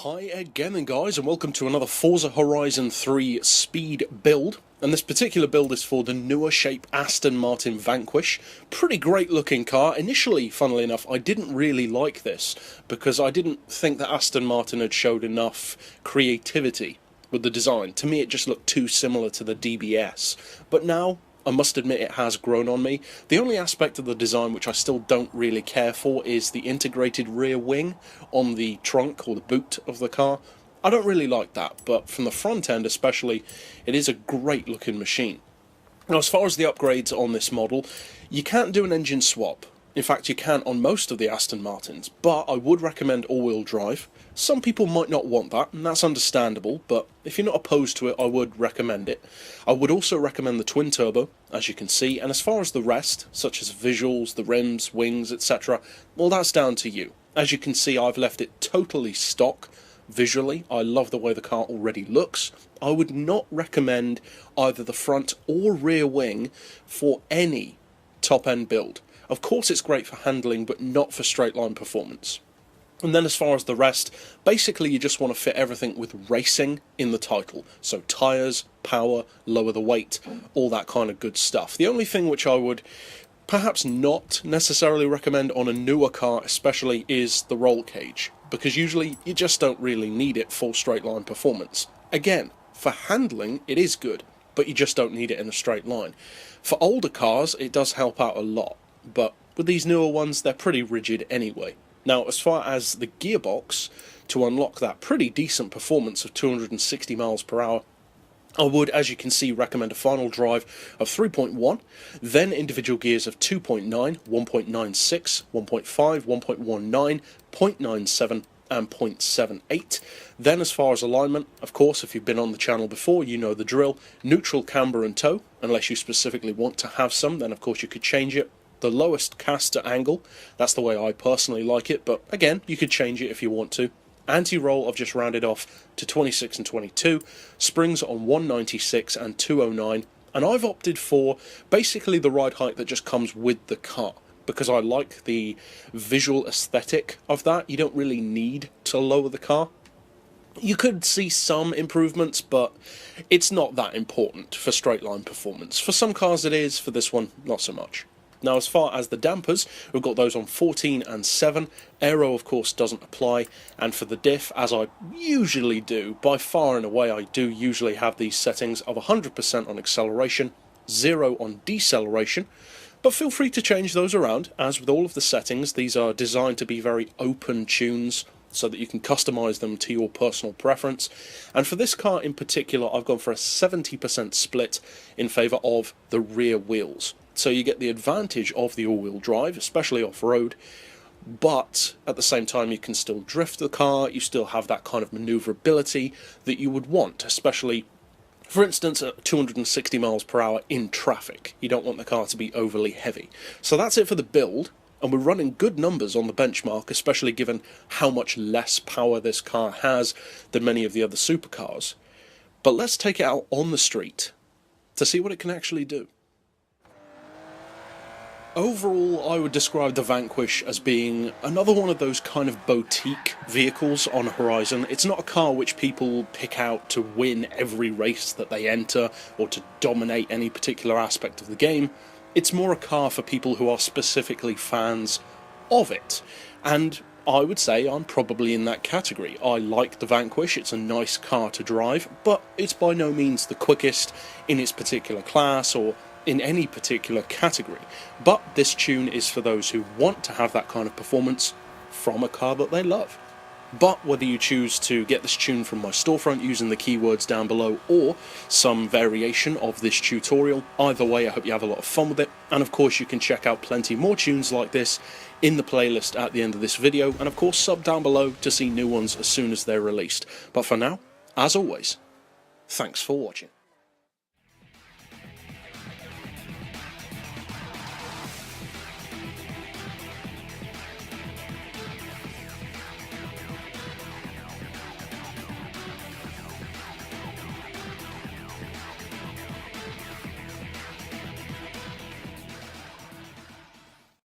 Hi again then guys, and welcome to another Forza Horizon 3 speed build. And this particular build is for the newer shape Aston Martin Vanquish. Pretty great looking car. Initially, funnily enough, I didn't really like this because I didn't think that Aston Martin had showed enough creativity with the design. To me it just looked too similar to the DBS. But now, I must admit it has grown on me. The only aspect of the design which I still don't really care for is the integrated rear wing on the trunk or the boot of the car. I don't really like that, but from the front end especially, it is a great looking machine. Now as far as the upgrades on this model, you can't do an engine swap. In fact, you can on most of the Aston Martins, but I would recommend all-wheel drive. Some people might not want that, and that's understandable, but if you're not opposed to it, I would recommend it. I would also recommend the twin-turbo, as you can see, and as far as the rest, such as visuals, the rims, wings, etc., well, that's down to you. As you can see, I've left it totally stock visually. I love the way the car already looks. I would not recommend either the front or rear wing for any top-end build. Of course it's great for handling, but not for straight line performance. And then as far as the rest, basically you just want to fit everything with racing in the title. So tyres, power, lower the weight, all that kind of good stuff. The only thing which I would perhaps not necessarily recommend on a newer car especially is the roll cage, because usually you just don't really need it for straight line performance. Again, for handling it is good, but you just don't need it in a straight line. For older cars it does help out a lot, but with these newer ones they're pretty rigid anyway. Now as far as the gearbox, to unlock that pretty decent performance of 260 miles per hour, I would, as you can see, recommend a final drive of 3.1, then individual gears of 2.9, 1.96, 1.5, 1.19, 0.97 and 0.78. Then as far as alignment, of course, if you've been on the channel before, you know the drill. Neutral, camber and tow, unless you specifically want to have some, then of course you could change it. The lowest caster angle, that's the way I personally like it, but again, you could change it if you want to. Anti-roll I've just rounded off to 26 and 22, springs on 196 and 209, and I've opted for basically the ride height that just comes with the car, because I like the visual aesthetic of that. You don't really need to lower the car. You could see some improvements, but it's not that important for straight line performance. For some cars it is, for this one not so much. Now as far as the dampers, we've got those on 14 and 7, aero of course doesn't apply, and for the diff, as I usually do, by far and away I do usually have these settings of 100% on acceleration, 0 on deceleration, but feel free to change those around. As with all of the settings, these are designed to be very open tunes, so that you can customize them to your personal preference. And for this car in particular, I've gone for a 70% split in favour of the rear wheels. So you get the advantage of the all-wheel drive, especially off-road, but at the same time you can still drift the car, you still have that kind of manoeuvrability that you would want, especially, for instance, at 260 miles per hour in traffic. You don't want the car to be overly heavy. So that's it for the build, and we're running good numbers on the benchmark, especially given how much less power this car has than many of the other supercars. But let's take it out on the street to see what it can actually do. Overall, I would describe the Vanquish as being another one of those kind of boutique vehicles on Horizon. It's not a car which people pick out to win every race that they enter or to dominate any particular aspect of the game. It's more a car for people who are specifically fans of it. And I would say I'm probably in that category. I like the Vanquish, it's a nice car to drive, but it's by no means the quickest in its particular class or in any particular category. But this tune is for those who want to have that kind of performance from a car that they love. But whether you choose to get this tune from my storefront using the keywords down below or some variation of this tutorial, either way I hope you have a lot of fun with it. And of course you can check out plenty more tunes like this in the playlist at the end of this video, and of course sub down below to see new ones as soon as they're released. But for now, as always, thanks for watching.